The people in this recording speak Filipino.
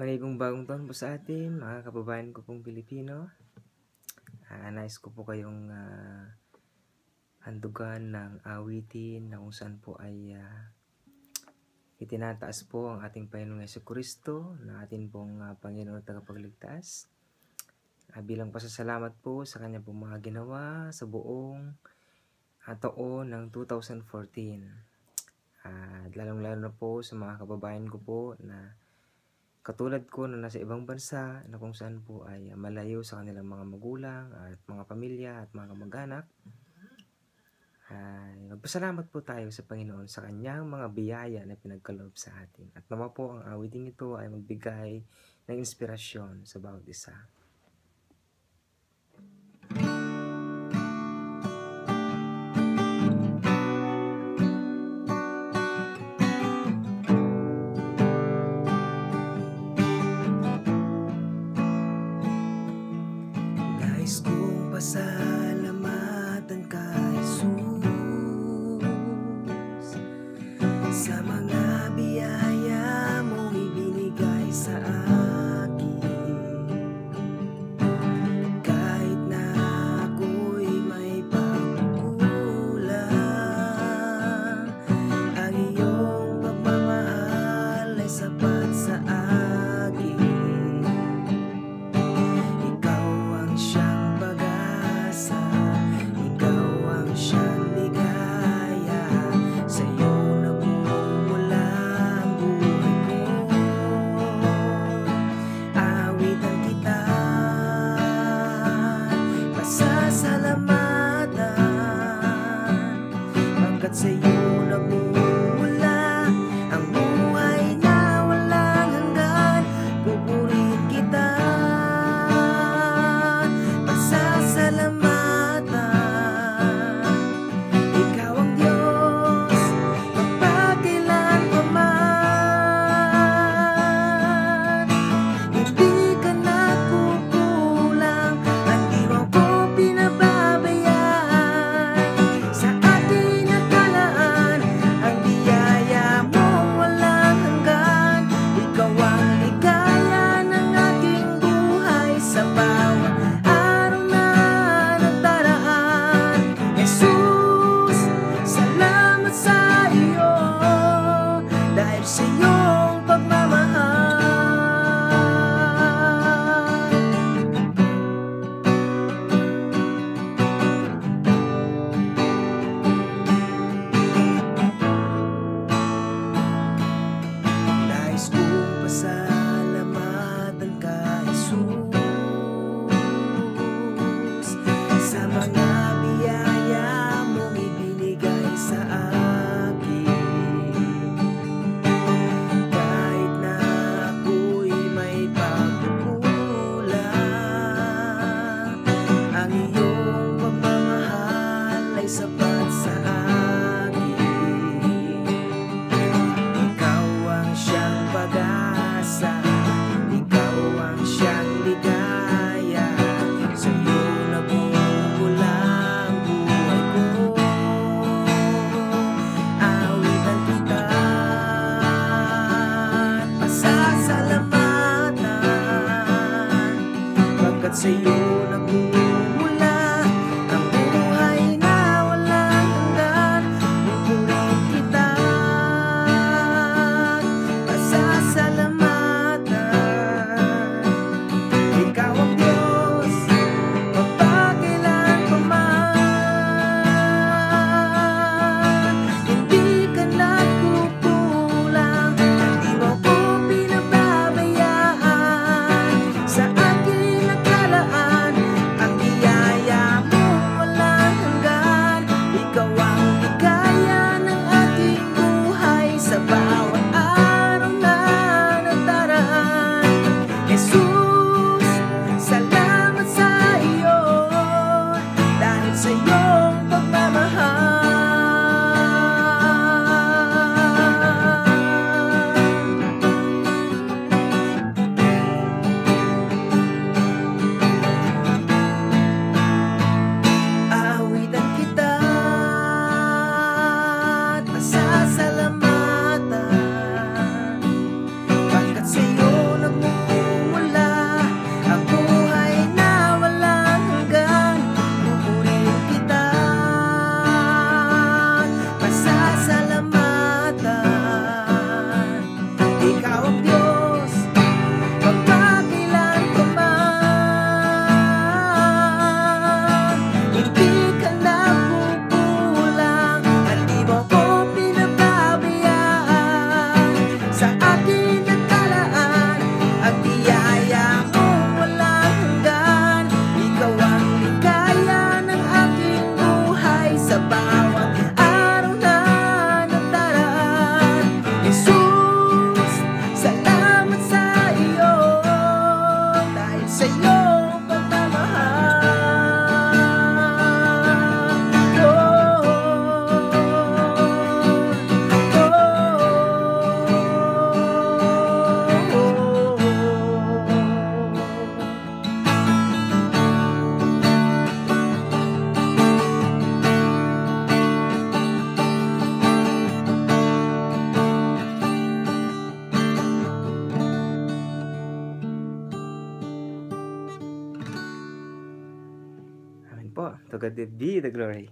Manigong bagong taon po sa atin, mga kababayan ko pong Pilipino. Nais ko po kayong handugan ng awitin na kung saan po ay itinataas po ang ating Panginoong Jesucristo na atin pong Panginoon at tagapagligtas. Bilang pasasalamat po sa kanya pong mga ginawa sa buong taon ng 2014. Lalong-lalo na po sa mga kababayan ko po na katulad ko na nasa ibang bansa na kung saan po ay malayo sa kanilang mga magulang at mga pamilya at mga kamag-anak. Magpasalamat po tayo sa Panginoon sa kanyang mga biyaya na pinagkaloob sa atin. At nawa po ang awiting ito ay magbigay ng inspirasyon sa bawat isa. Nais kong pasalamatan ka, Jesus, sa mga biyaya mong ibinigay sa akin. Kahit na ako'y may pagkukulang, ang iyong pagmamahal ay sapat sa akin. Sa iyo nagmumula ang buhay na walang hanggan. Pupurihin kita, pasasalamatan. Ikaw ang Diyos magpakailanman. Hindi ka nagkukulang, hindi mo ko pinababayaan. Sa sa iyong pagmamahal. Nais kong pasalamatan ka, Jesus, sa mga biyaya mong ibinigay sa akin. Sapat sa akin. Ikaw ang siyang pag-asa, ikaw ang siyang ligaya. Sa iyo nagmumula ang buhay ko. Awitan kita at pasasalamatan, pagkat sa iyo nagmumula ang buhay na sa akin nakalaan. To God be the glory.